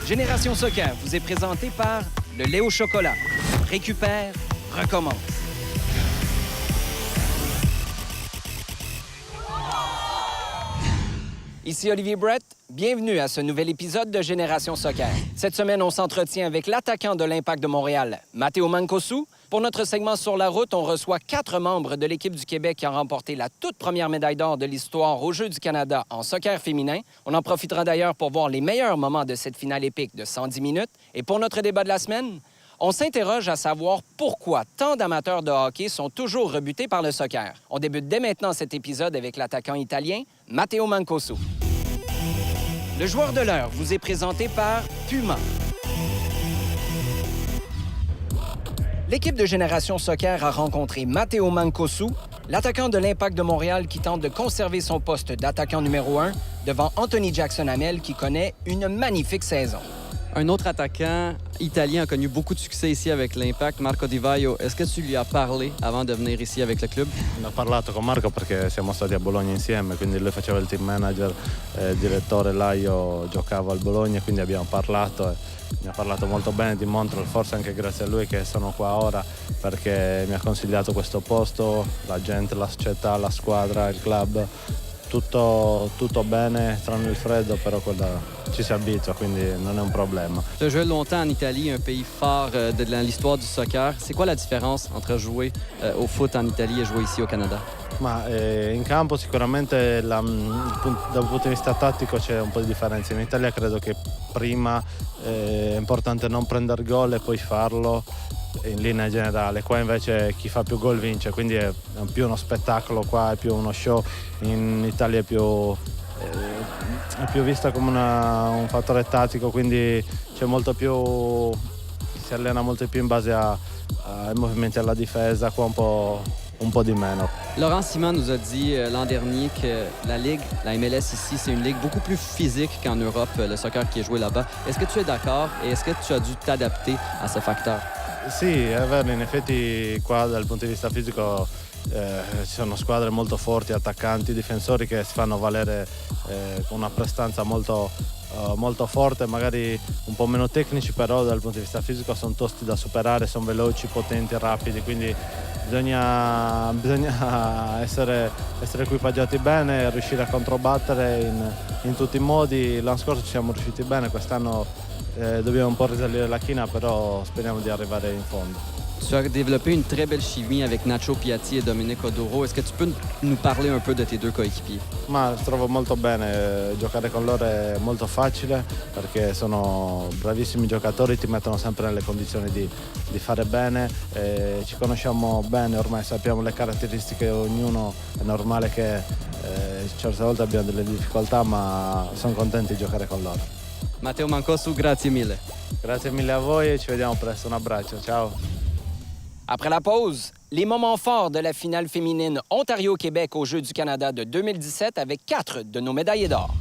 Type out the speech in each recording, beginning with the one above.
Génération Soccer vous est présenté par le lait au chocolat. Récupère, recommence. Ici Olivier Brett, bienvenue à ce nouvel épisode de Génération Soccer. Cette semaine, on s'entretient avec l'attaquant de l'Impact de Montréal, Matteo Mancosu. Pour notre segment Sur la route, on reçoit 4 membres de l'équipe du Québec qui ont remporté la toute première médaille d'or de l'histoire aux Jeux du Canada en soccer féminin. On en profitera d'ailleurs pour voir les meilleurs moments de cette finale épique de 110 minutes. Et pour notre débat de la semaine, on s'interroge à savoir pourquoi tant d'amateurs de hockey sont toujours rebutés par le soccer. On débute dès maintenant cet épisode avec l'attaquant italien, Matteo Mancosu. Le joueur de l'heure vous est présenté par Puma. L'équipe de Génération Soccer a rencontré Matteo Mancosu, l'attaquant de l'Impact de Montréal qui tente de conserver son poste d'attaquant numéro 1 devant Anthony Jackson-Hamel qui connaît une magnifique saison. Un autre attaquant italien a connu beaucoup de succès ici avec l'Impact, Marco Di Vaio. Est-ce que tu lui as parlé avant de venir ici avec le club? Ho parlato con Marco perché siamo stati a Bologna insieme, quindi lui faceva il team manager, direttore là, io giocavo al Bologna, quindi abbiamo parlato e mi ha parlato molto bene di Montreal, forse anche grazie a lui che sono qua ora perché mi ha consigliato questo posto, la gente, la società, la squadra, il club. Tutto bene, tranne il freddo, però ci si abitua, quindi non è un problema. Tu as joué longtemps en Italie, un pays fort de l'histoire du soccer. C'est quoi la différence entre jouer au foot en Italie e jouer ici au Canada? Ma in campo sicuramente dal punto di vista tattico c'è un po' di differenza. In Italia credo che prima è importante non prendere gol e poi farlo in linea generale. Qua invece chi fa più gol vince, quindi è più uno spettacolo, qua è più uno show. In Italia è più vista come un fattore tattico, quindi c'è molto più, si allena molto più in base ai movimenti alla difesa, qua un po' di meno. Laurent Simon nous a dit l'an dernier que la Ligue, la MLS ici, c'est une ligue beaucoup plus physique qu'en Europe, le soccer qui est joué là-bas. Est-ce que tu es d'accord et est-ce que tu as dû t'adapter à ce facteur? Sì, è vero, in effetti qua dal punto di vista fisico ci sono squadre molto forti, attaccanti, difensori che si fanno valere con una prestanza molto forte, magari un po' meno tecnici, però dal punto di vista fisico sono tosti da superare, sono veloci, potenti, rapidi, quindi bisogna essere equipaggiati bene, riuscire a controbattere in tutti i modi. L'anno scorso ci siamo riusciti bene, quest'anno dobbiamo un po' risalire la china, però speriamo di arrivare in fondo. Tu as développé une très belle chimie avec Nacho Piatti et Dominic Oduro. Est-ce que tu peux nous parler un peu de tes deux coéquipiers? Ma trovo molto bene, giocare con loro è molto facile perché sono bravissimi giocatori, ti mettono sempre nelle condizioni di fare bene, ci conosciamo bene, ormai sappiamo le caratteristiche di ognuno, è normale che certe volte abbiamo delle difficoltà, ma sono contento di giocare con loro. Matteo Mancosu, grazie mille. Grazie mille a voi e ci vediamo presto, un abbraccio, ciao. Après la pause, les moments forts de la finale féminine Ontario-Québec aux Jeux du Canada de 2017 avec 4 de nos médaillés d'or.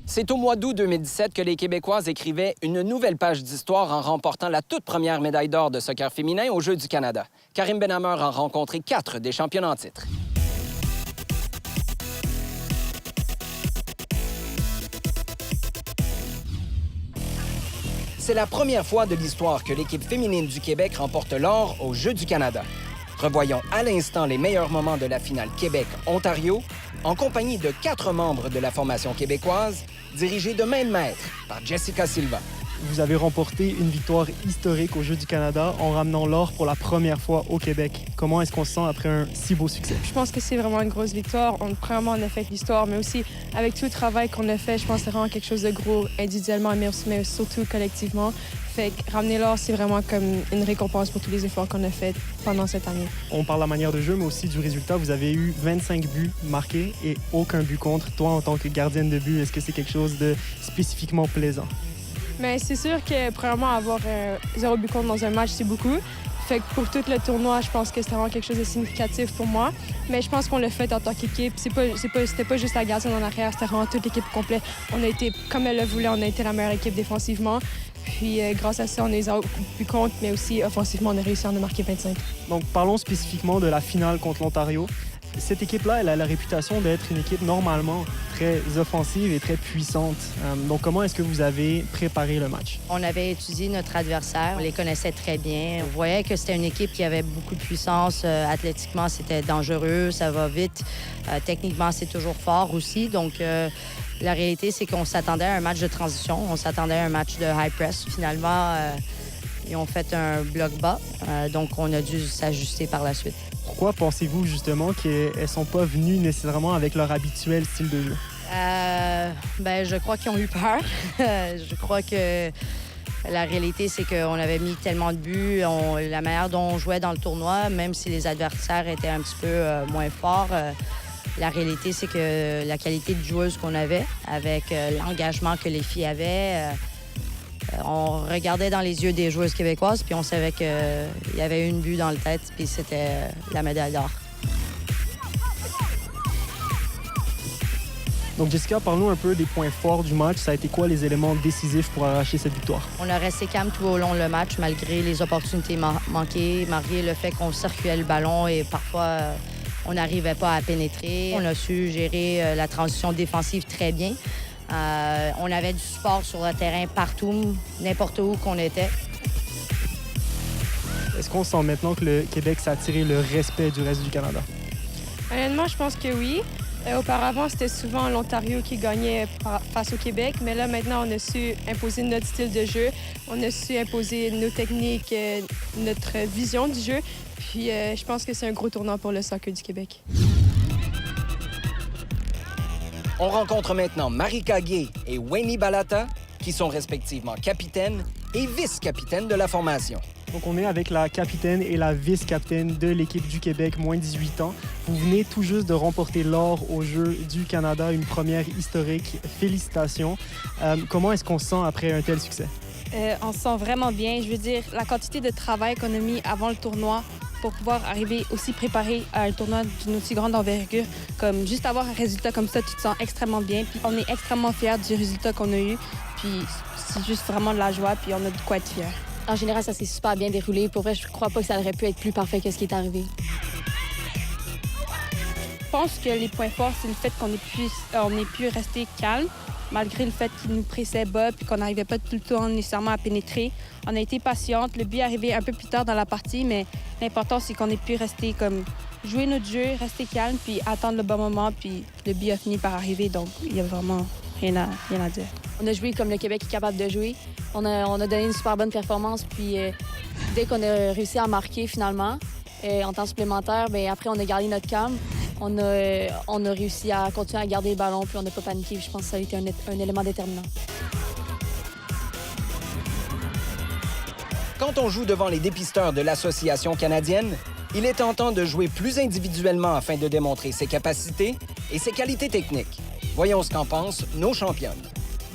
C'est au mois d'août 2017 que les Québécoises écrivaient une nouvelle page d'histoire en remportant la toute première médaille d'or de soccer féminin aux Jeux du Canada. Karim Benhammer a rencontré 4 des champions en titre. C'est la première fois de l'histoire que l'équipe féminine du Québec remporte l'or aux Jeux du Canada. Revoyons à l'instant les meilleurs moments de la finale Québec-Ontario en compagnie de 4 membres de la formation québécoise, dirigée de main de maître par Jessica Silva. Vous avez remporté une victoire historique aux Jeux du Canada en ramenant l'or pour la première fois au Québec. Comment est-ce qu'on se sent après un si beau succès? Je pense que c'est vraiment une grosse victoire. Premièrement, on a fait l'histoire, mais aussi avec tout le travail qu'on a fait, je pense que c'est vraiment quelque chose de gros individuellement, mais surtout collectivement. Fait que ramener l'or, c'est vraiment comme une récompense pour tous les efforts qu'on a faits pendant cette année. On parle de la manière de jeu, mais aussi du résultat. Vous avez eu 25 buts marqués et aucun but contre. Toi, en tant que gardienne de but, est-ce que c'est quelque chose de spécifiquement plaisant? Mais c'est sûr que, premièrement, avoir 0 but contre dans un match, c'est beaucoup. Fait que pour tout le tournoi, je pense que c'était vraiment quelque chose de significatif pour moi. Mais je pense qu'on l'a fait en tant qu'équipe. C'était pas juste la gardienne en arrière, c'était vraiment toute l'équipe complète. On a été, comme elle le voulait, on a été la meilleure équipe défensivement. Puis grâce à ça, on a eu 0 but contre, mais aussi offensivement, on a réussi à en marquer 25. Donc parlons spécifiquement de la finale contre l'Ontario. cette équipe-là, elle a la réputation d'être une équipe normalement très offensive et très puissante. Donc, comment est-ce que vous avez préparé le match? On avait étudié notre adversaire, on les connaissait très bien. On voyait que c'était une équipe qui avait beaucoup de puissance. Athlétiquement, c'était dangereux, ça va vite. Techniquement, c'est toujours fort aussi. Donc, la réalité, c'est qu'on s'attendait à un match de transition. On s'attendait à un match de high press. Finalement, ils ont fait un bloc bas. Donc, on a dû s'ajuster par la suite. Pourquoi pensez-vous justement qu'elles ne sont pas venues nécessairement avec leur habituel style de jeu? Je crois qu'ils ont eu peur. Je crois que la réalité, c'est qu'on avait mis tellement de buts. La manière dont on jouait dans le tournoi, même si les adversaires étaient un petit peu moins forts, la réalité, c'est que la qualité de joueuse qu'on avait, avec l'engagement que les filles avaient, on regardait dans les yeux des joueuses québécoises, puis on savait qu'il y avait une but dans le tête, puis c'était la médaille d'or. Donc, Jessica, parle-nous un peu des points forts du match. Ça a été quoi les éléments décisifs pour arracher cette victoire? On a resté calme tout au long du match, malgré les opportunités manquées, malgré le fait qu'on circulait le ballon et parfois on n'arrivait pas à pénétrer. On a su gérer la transition défensive très bien. On avait du support sur le terrain partout, n'importe où qu'on était. Est-ce qu'on sent maintenant que le Québec s'est attiré le respect du reste du Canada? Honnêtement, je pense que oui. Auparavant, c'était souvent l'Ontario qui gagnait face au Québec, mais là, maintenant, on a su imposer notre style de jeu, on a su imposer nos techniques, notre vision du jeu, puis je pense que c'est un gros tournant pour le soccer du Québec. On rencontre maintenant Marika Gay et Wayne Balata, qui sont respectivement capitaines et vice-capitaines de la formation. Donc, on est avec la capitaine et la vice-capitaine de l'équipe du Québec, moins 18 ans. Vous venez tout juste de remporter l'or aux Jeux du Canada, une première historique. Félicitations. Comment est-ce qu'on se sent après un tel succès? On se sent vraiment bien. Je veux dire, la quantité de travail qu'on a mis avant le tournoi pour pouvoir arriver aussi préparé à un tournoi d'une aussi grande envergure, comme juste avoir un résultat comme ça, tu te sens extrêmement bien. Puis on est extrêmement fiers du résultat qu'on a eu. Puis c'est juste vraiment de la joie, puis on a de quoi être fiers. En général, ça s'est super bien déroulé. Pour vrai, je crois pas que ça aurait pu être plus parfait que ce qui est arrivé. Je pense que les points forts, c'est le fait qu'on ait pu rester calme, malgré le fait qu'ils nous pressaient bas et qu'on n'arrivait pas tout le temps nécessairement à pénétrer. On a été patiente. Le but est arrivé un peu plus tard dans la partie, mais l'important, c'est qu'on ait pu rester comme jouer notre jeu, rester calme, puis attendre le bon moment, puis le but a fini par arriver. Donc, il y a vraiment rien à dire. On a joué comme le Québec est capable de jouer. On a donné une super bonne performance, puis dès qu'on a réussi à marquer finalement, en temps supplémentaire, bien, après, on a gardé notre calme. On a réussi à continuer à garder le ballon, puis on n'a pas paniqué. Je pense que ça a été un élément déterminant. Quand on joue devant les dépisteurs de l'Association canadienne, il est tentant de jouer plus individuellement afin de démontrer ses capacités et ses qualités techniques. Voyons ce qu'en pensent nos championnes.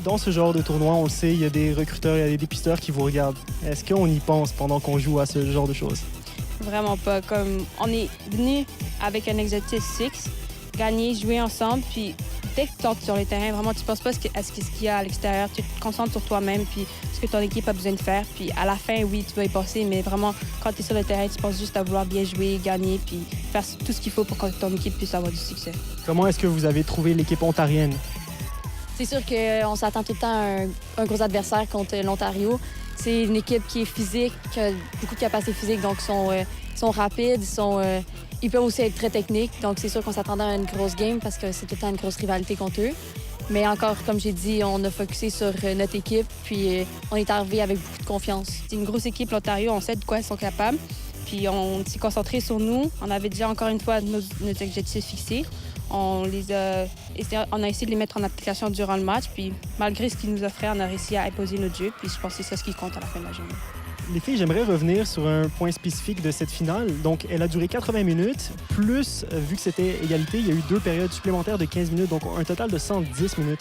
Dans ce genre de tournoi, on le sait, il y a des recruteurs, il y a des dépisteurs qui vous regardent. Est-ce qu'on y pense pendant qu'on joue à ce genre de choses? Vraiment pas. Comme on est venu avec un objectif fixe, gagner, jouer ensemble, puis dès que tu entres sur le terrain, vraiment, tu ne penses pas à ce qu'il y a à l'extérieur. Tu te concentres sur toi-même, puis ce que ton équipe a besoin de faire. Puis à la fin, oui, tu vas y passer, mais vraiment, quand tu es sur le terrain, tu penses juste à vouloir bien jouer, gagner, puis faire tout ce qu'il faut pour que ton équipe puisse avoir du succès. Comment est-ce que vous avez trouvé l'équipe ontarienne? C'est sûr qu'on s'attend tout le temps à un gros adversaire contre l'Ontario. C'est une équipe qui est physique, qui a beaucoup de capacités physiques, donc ils sont rapides, ils peuvent aussi être très techniques. Donc c'est sûr qu'on s'attendait à une grosse game parce que c'est tout le temps une grosse rivalité contre eux. Mais encore, comme j'ai dit, on a focusé sur notre équipe, puis on est arrivé avec beaucoup de confiance. C'est une grosse équipe, l'Ontario, on sait de quoi ils sont capables. Puis on s'est concentré sur nous. On avait déjà encore une fois nos objectifs fixés. On a essayé de les mettre en application durant le match. Puis malgré ce qu'ils nous offraient, on a réussi à imposer notre jeu. Puis je pense que c'est ça ce qui compte à la fin de la journée. Les filles, j'aimerais revenir sur un point spécifique de cette finale. Donc, elle a duré 80 minutes, plus, vu que c'était égalité, il y a eu 2 périodes supplémentaires de 15 minutes, donc un total de 110 minutes.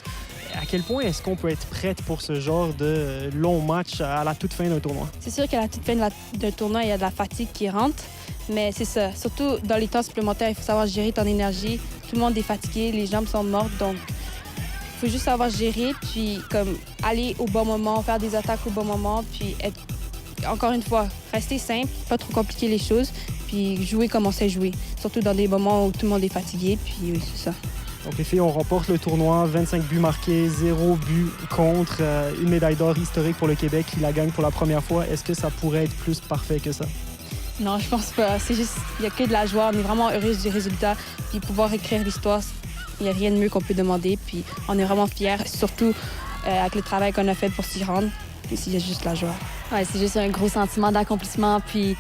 À quel point est-ce qu'on peut être prête pour ce genre de long match à la toute fin d'un tournoi? C'est sûr qu'à la toute fin d'un tournoi, il y a de la fatigue qui rentre. Mais c'est ça. Surtout dans les temps supplémentaires, il faut savoir gérer ton énergie. Tout le monde est fatigué, les jambes sont mortes, donc il faut juste savoir gérer, puis comme aller au bon moment, faire des attaques au bon moment, puis être, encore une fois, rester simple, pas trop compliquer les choses, puis jouer comme on sait jouer. Surtout dans des moments où tout le monde est fatigué, puis oui, c'est ça. Donc les filles, on remporte le tournoi, 25 buts marqués, 0 but contre, une médaille d'or historique pour le Québec qui la gagne pour la première fois. Est-ce que ça pourrait être plus parfait que ça? Non, je pense pas. C'est juste, il n'y a que de la joie. On est vraiment heureuse du résultat. Puis pouvoir écrire l'histoire, il n'y a rien de mieux qu'on peut demander. Puis on est vraiment fiers, surtout avec le travail qu'on a fait pour s'y rendre. Puis c'est juste la joie. Ouais, c'est juste un gros sentiment d'accomplissement, puis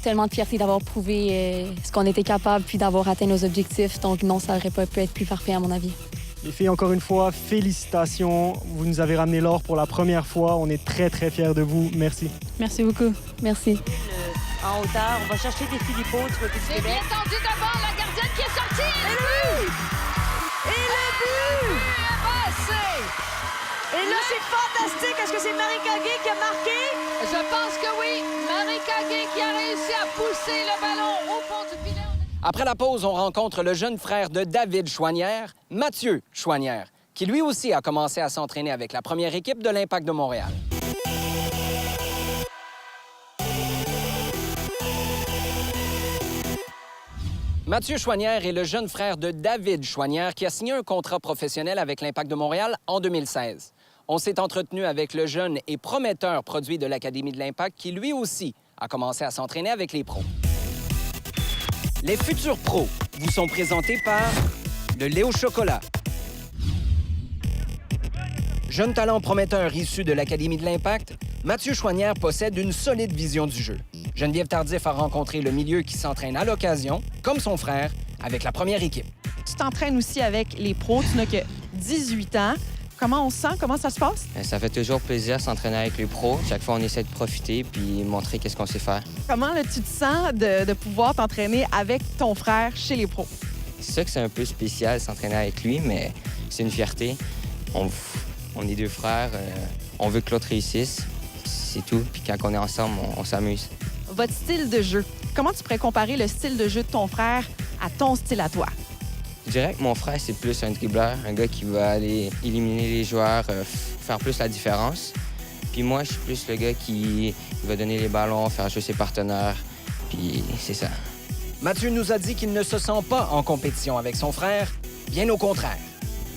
tellement de fierté d'avoir prouvé ce qu'on était capable, puis d'avoir atteint nos objectifs. Donc non, ça n'aurait pas pu être plus parfait à mon avis. Les filles, encore une fois, félicitations. Vous nous avez ramené l'or pour la première fois. On est très, très fiers de vous. Merci. Merci beaucoup. Merci. En hauteur, on va chercher des Philippot du côté du Québec. Bien tendu devant la gardienne qui est sortie. Et le but! Et le but! Et là, c'est fantastique! Est-ce que c'est Marie Cagué qui a marqué? Je pense que oui. Marie Cagué qui a réussi à pousser le ballon au fond du filet. Après la pause, on rencontre le jeune frère de David Choinière, Mathieu Choinière, qui lui aussi a commencé à s'entraîner avec la première équipe de l'Impact de Montréal. Mathieu Choinière est le jeune frère de David Choinière qui a signé un contrat professionnel avec l'Impact de Montréal en 2016. On s'est entretenu avec le jeune et prometteur produit de l'Académie de l'Impact qui, lui aussi, a commencé à s'entraîner avec les pros. Les futurs pros vous sont présentés par le Léo Chocolat. Jeune talent prometteur issu de l'Académie de l'Impact, Mathieu Choinière possède une solide vision du jeu. Geneviève Tardif a rencontré le milieu qui s'entraîne à l'occasion, comme son frère, avec la première équipe. Tu t'entraînes aussi avec les pros, tu n'as que 18 ans. Comment on se sent? Comment ça se passe? Ça fait toujours plaisir de s'entraîner avec les pros. Chaque fois, on essaie de profiter puis montrer qu'est-ce qu'on sait faire. Comment là, tu te sens de pouvoir t'entraîner avec ton frère chez les pros? C'est sûr que c'est un peu spécial s'entraîner avec lui, mais c'est une fierté. On est deux frères, on veut que l'autre réussisse, c'est tout. Puis quand on est ensemble, on s'amuse. Votre style de jeu, comment tu pourrais comparer le style de jeu de ton frère à ton style à toi? Je dirais que mon frère, c'est plus un dribbleur, un gars qui va aller éliminer les joueurs, faire plus la différence. Puis moi, je suis plus le gars qui va donner les ballons, faire jouer ses partenaires, puis c'est ça. Mathieu nous a dit qu'il ne se sent pas en compétition avec son frère, bien au contraire.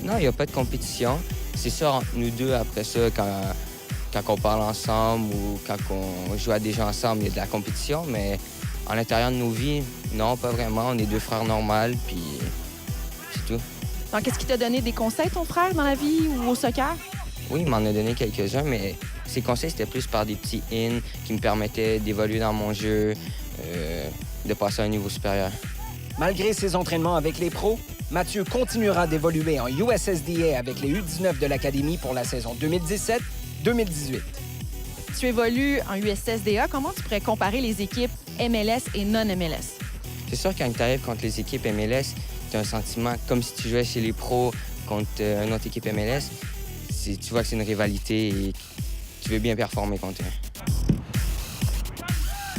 Non, il n'y a pas de compétition. C'est sûr, entre nous deux, après ça, quand on parle ensemble ou quand on joue à des gens ensemble, il y a de la compétition, mais à l'intérieur de nos vies, non, pas vraiment. On est deux frères normaux, puis c'est tout. Donc, est-ce qu'il t'a donné des conseils, ton frère, dans la vie ou au soccer? Oui, il m'en a donné quelques-uns, mais ses conseils, c'était plus par des petits ins qui me permettaient d'évoluer dans mon jeu, de passer à un niveau supérieur. Malgré ses entraînements avec les pros, Mathieu continuera d'évoluer en USSDA avec les U19 de l'Académie pour la saison 2017-2018. Tu évolues en USSDA. Comment tu pourrais comparer les équipes MLS et non-MLS? C'est sûr, quand tu arrives contre les équipes MLS, tu as un sentiment comme si tu jouais chez les pros contre une autre équipe MLS. Tu vois que c'est une rivalité et tu veux bien performer contre eux.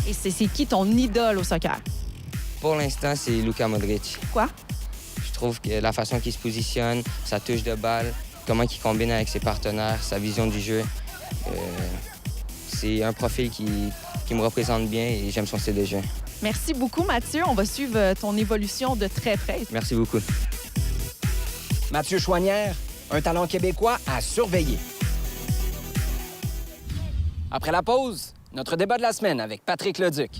Et c'est qui ton idole au soccer? Pour l'instant, c'est Luka Modric. Quoi? Je trouve que la façon qu'il se positionne, sa touche de balle, comment il combine avec ses partenaires, sa vision du jeu, c'est un profil qui me représente bien et j'aime son style de jeu. Merci beaucoup, Mathieu. On va suivre ton évolution de très près. Merci beaucoup. Mathieu Choinière, un talent québécois à surveiller. Après la pause, notre débat de la semaine avec Patrick Leduc.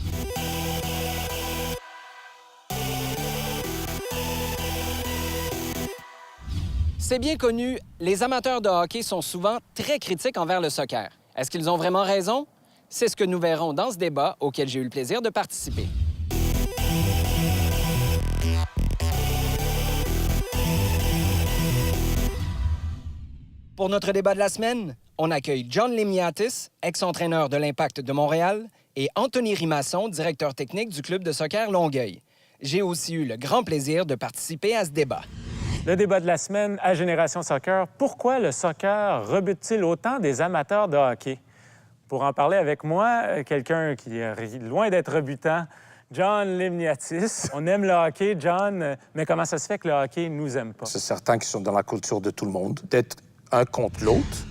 C'est bien connu, les amateurs de hockey sont souvent très critiques envers le soccer. Est-ce qu'ils ont vraiment raison? C'est ce que nous verrons dans ce débat auquel j'ai eu le plaisir de participer. Pour notre débat de la semaine, on accueille John Limniatis, ex-entraîneur de l'Impact de Montréal, et Anthony Rimasson, directeur technique du club de soccer Longueuil. J'ai aussi eu le grand plaisir de participer à ce débat. Le débat de la semaine à Génération Soccer. Pourquoi le soccer rebute-t-il autant des amateurs de hockey? Pour en parler avec moi, quelqu'un qui est loin d'être rebutant, John Limniatis. On aime le hockey, John, mais comment ça se fait que le hockey ne nous aime pas? C'est certain qu'ils sont dans la culture de tout le monde. D'être un contre l'autre,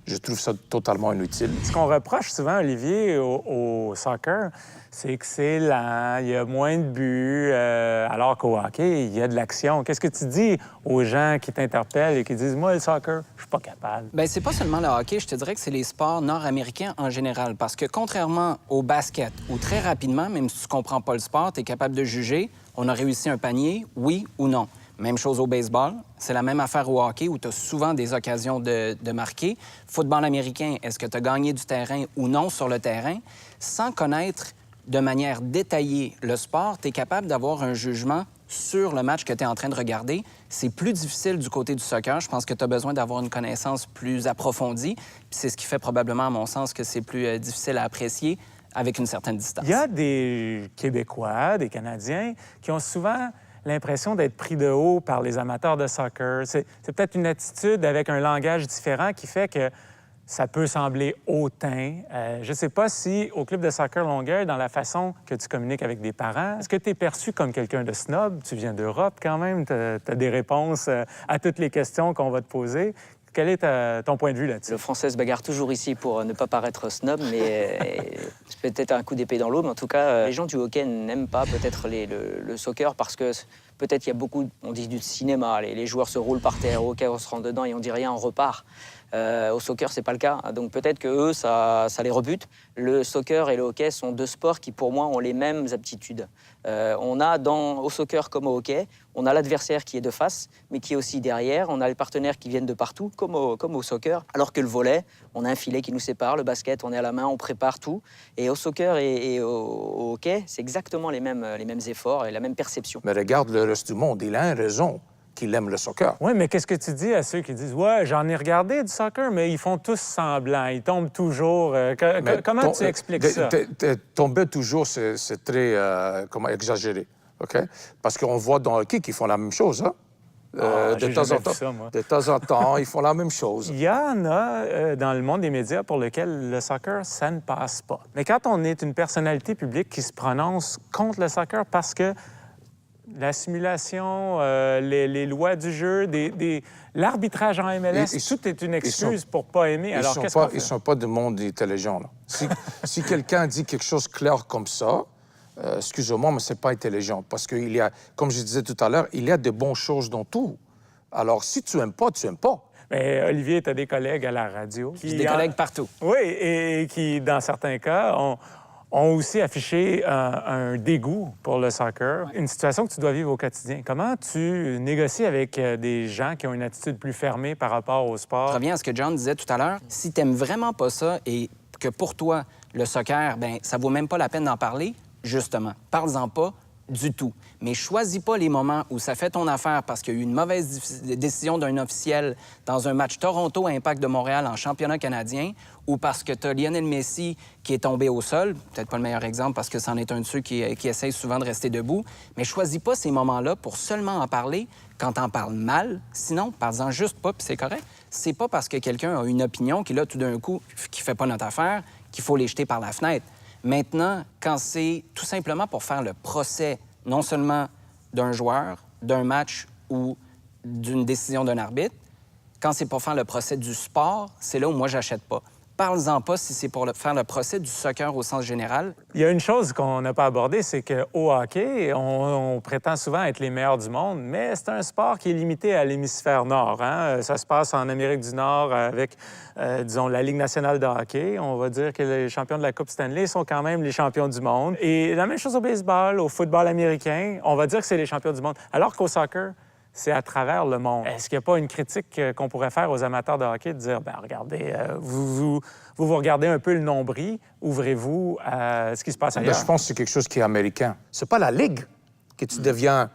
Je trouve ça totalement inutile. Ce qu'on reproche souvent, Olivier, au soccer, c'est que c'est lent, il y a moins de buts, alors qu'au hockey, il y a de l'action. Qu'est-ce que tu dis aux gens qui t'interpellent et qui disent « Moi, le soccer, je suis pas capable ». Bien, c'est pas seulement le hockey, je te dirais que c'est les sports nord-américains en général. Parce que contrairement au basket, où très rapidement, même si tu comprends pas le sport, tu es capable de juger, on a réussi un panier, oui ou non. Même chose au baseball. C'est la même affaire au hockey où tu as souvent des occasions de marquer. Football américain, est-ce que tu as gagné du terrain ou non sur le terrain? Sans connaître de manière détaillée le sport, tu es capable d'avoir un jugement sur le match que tu es en train de regarder. C'est plus difficile du côté du soccer. Je pense que tu as besoin d'avoir une connaissance plus approfondie. Puis c'est ce qui fait probablement, à mon sens, que c'est plus difficile à apprécier avec une certaine distance. Il y a des Québécois, des Canadiens qui ont souvent l'impression d'être pris de haut par les amateurs de soccer. C'est peut-être une attitude avec un langage différent qui fait que ça peut sembler hautain. Je ne sais pas si au club de soccer Longueuil, dans la façon que tu communiques avec des parents, est-ce que tu es perçu comme quelqu'un de snob? Tu viens d'Europe quand même, tu as des réponses à toutes les questions qu'on va te poser. Quel est ton point de vue là-dessus? Le Français se bagarre toujours ici pour ne pas paraître snob, mais c'est peut-être un coup d'épée dans l'eau. Mais en tout cas, les gens du hockey n'aiment pas peut-être le soccer parce que peut-être il y a beaucoup, on dit du cinéma, les joueurs se roulent par terre, au hockey on se rentre dedans et on dit rien, on repart. Au soccer, c'est pas le cas. Donc peut-être que eux, ça les rebute. Le soccer et le hockey sont deux sports qui, pour moi, ont les mêmes aptitudes. On a au soccer comme au hockey, on a l'adversaire qui est de face, mais qui est aussi derrière. On a les partenaires qui viennent de partout, comme au soccer. Alors que le volley, on a un filet qui nous sépare. Le basket, on est à la main, on prépare tout. Et au soccer et au hockey, c'est exactement les mêmes efforts et la même perception. Mais regarde le reste du monde, il a une raison qu'il aime le soccer. Oui, mais qu'est-ce que tu dis à ceux qui disent « Ouais, j'en ai regardé du soccer, mais ils font tous semblant, ils tombent toujours. » Comment tu expliques ça? Tomber toujours, c'est très exagéré, OK? Parce qu'on voit dans le hockey qu'ils font la même chose, hein? De temps en temps, ils font la même chose. Il y en a dans le monde des médias pour lequel le soccer, ça ne passe pas. Mais quand on est une personnalité publique qui se prononce contre le soccer parce que la simulation, les lois du jeu, l'arbitrage en MLS, tout est une excuse pour ne pas aimer. Alors, qu'est-ce qu'on fait? Ils ne sont pas du monde intelligent. Là. Si quelqu'un dit quelque chose de clair comme ça, excusez-moi, mais ce n'est pas intelligent. Parce qu'il y a, comme je disais tout à l'heure, il y a de bonnes choses dans tout. Alors, si tu n'aimes pas, tu n'aimes pas. Mais Olivier, tu as des collègues à la radio. J'ai des collègues partout. Oui, et qui, dans certains cas, ont aussi affiché un dégoût pour le soccer, une situation que tu dois vivre au quotidien. Comment tu négocies avec des gens qui ont une attitude plus fermée par rapport au sport? Je reviens à ce que John disait tout à l'heure. Si tu n'aimes vraiment pas ça et que pour toi, le soccer, bien, ça vaut même pas la peine d'en parler, justement, parle-en pas du tout. Mais choisis pas les moments où ça fait ton affaire parce qu'il y a eu une mauvaise décision d'un officiel dans un match Toronto Impact de Montréal en championnat canadien ou parce que tu as Lionel Messi qui est tombé au sol. Peut-être pas le meilleur exemple parce que c'en est un de ceux qui essaye souvent de rester debout. Mais choisis pas ces moments-là pour seulement en parler quand t'en parles mal. Sinon, parle-en juste pas, puis c'est correct. C'est pas parce que quelqu'un a une opinion qui, là, tout d'un coup, qui fait pas notre affaire, qu'il faut les jeter par la fenêtre. Maintenant, quand c'est tout simplement pour faire le procès, non seulement d'un joueur, d'un match ou d'une décision d'un arbitre, quand c'est pour faire le procès du sport, c'est là où moi, j'achète pas. Parle-en pas si c'est pour faire le procès du soccer au sens général. Il y a une chose qu'on n'a pas abordée, c'est qu'au hockey, on prétend souvent être les meilleurs du monde, mais c'est un sport qui est limité à l'hémisphère nord. Hein? Ça se passe en Amérique du Nord avec, disons, la Ligue nationale de hockey. On va dire que les champions de la Coupe Stanley sont quand même les champions du monde. Et la même chose au baseball, au football américain, on va dire que c'est les champions du monde. Alors qu'au soccer, c'est à travers le monde. Est-ce qu'il n'y a pas une critique qu'on pourrait faire aux amateurs de hockey de dire, bien, regardez, vous regardez un peu le nombril, ouvrez-vous à ce qui se passe ailleurs? Je pense que c'est quelque chose qui est américain. C'est pas la Ligue que tu deviens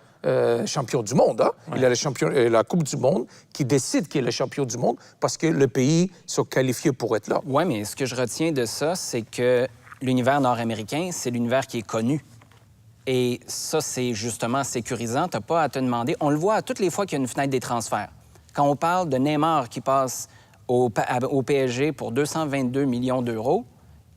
champion du monde. Hein? Ouais. Il y a la Coupe du monde qui décide qui est le champion du monde parce que le pays sont qualifiés pour être là. Oui, mais ce que je retiens de ça, c'est que l'univers nord-américain, c'est l'univers qui est connu. Et ça, c'est justement sécurisant. Tu n'as pas à te demander. On le voit à toutes les fois qu'il y a une fenêtre des transferts. Quand on parle de Neymar qui passe au PSG pour 222 millions d'euros,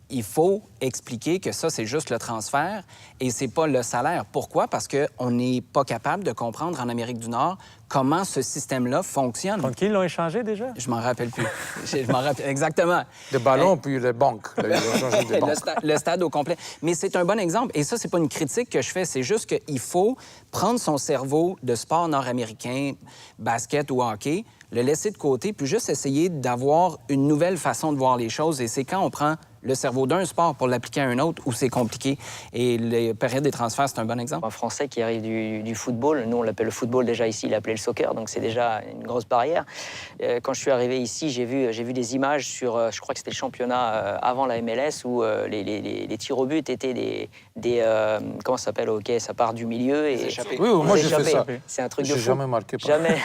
il faut expliquer que ça, c'est juste le transfert et c'est pas le salaire. Pourquoi? Parce qu'on n'est pas capable de comprendre en Amérique du Nord comment ce système-là fonctionne. Contre qui ils l'ont échangé déjà? Je m'en rappelle plus. Je m'en rappelle exactement. Des ballons, puis les banques. Là, ils ont changé des banques. Le stade au complet. Mais c'est un bon exemple. Et ça, c'est pas une critique que je fais. C'est juste qu'il faut prendre son cerveau de sport nord-américain, basket ou hockey, le laisser de côté, puis juste essayer d'avoir une nouvelle façon de voir les choses. Et c'est quand on prend le cerveau d'un sport pour l'appliquer à un autre où c'est compliqué. Et les périodes des transferts, c'est un bon exemple. Un Français qui arrive du football, nous on l'appelle le football déjà ici, il l'appelait le soccer, donc c'est déjà une grosse barrière. Quand je suis arrivé ici, j'ai vu des images sur, je crois que c'était le championnat avant la MLS, où les tirs au but étaient des comment ça s'appelle au hockey, ça part du milieu et... Oui, moi j'ai fait ça. C'est un truc de fou. J'ai jamais marqué. Jamais.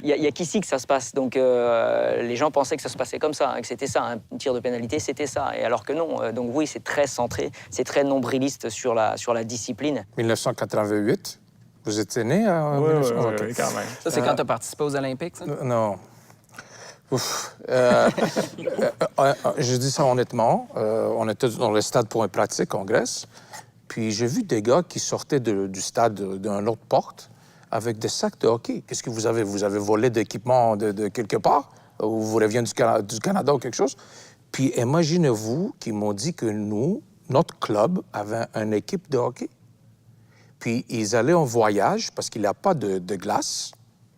Il y a qu'ici que ça se passe, donc les gens pensaient que ça se passait comme ça, hein, que c'était ça, un tir de pénalité, c'était ça. Et alors que non, donc oui, c'est très centré, c'est très nombriliste sur la discipline. 1988, vous étiez né en 1988? Oui, quand même. Ça, c'est quand tu as participé aux Olympiques, ça? Non. Ouf. Je dis ça honnêtement. On était dans le stade pour une pratique en Grèce. Puis j'ai vu des gars qui sortaient du stade d'une autre porte avec des sacs de hockey. Qu'est-ce que vous avez? Vous avez volé d'équipement de quelque part? Ou vous revenez du Canada ou quelque chose? Puis imaginez-vous qu'ils m'ont dit que nous, notre club, avait une équipe de hockey. Puis ils allaient en voyage parce qu'il n'y a pas de glace.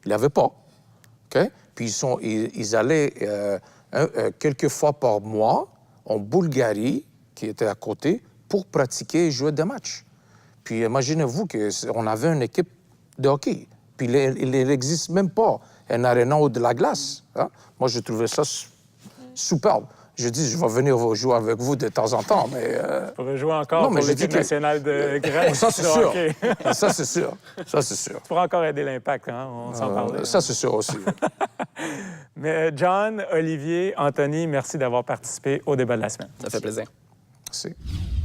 Il n'y avait pas. OK? Puis ils allaient quelques fois par mois en Bulgarie, qui était à côté, pour pratiquer et jouer des matchs. Puis imaginez-vous qu'on avait une équipe de hockey. Puis il n'existe même pas un aréna ou de la glace. Hein? Moi, je trouvais ça superbe. Je dis, je vais venir jouer avec vous de temps en temps, mais... Tu pourrais jouer encore pour l'équipe nationale de Grèce. Ça, c'est sûr. Ça, c'est sûr. Ça, c'est sûr. Tu pourras encore aider l'Impact, hein? On s'en parlait. Ça, c'est sûr aussi. Mais John, Olivier, Anthony, merci d'avoir participé au débat de la semaine. Ça fait plaisir. Merci.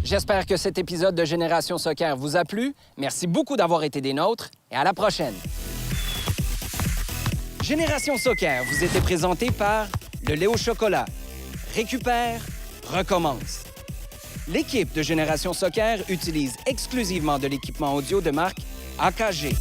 J'espère que cet épisode de Génération Soccer vous a plu. Merci beaucoup d'avoir été des nôtres et à la prochaine. Génération Soccer vous était présenté par le lait au chocolat. Récupère, recommence. L'équipe de Génération Soccer utilise exclusivement de l'équipement audio de marque AKG.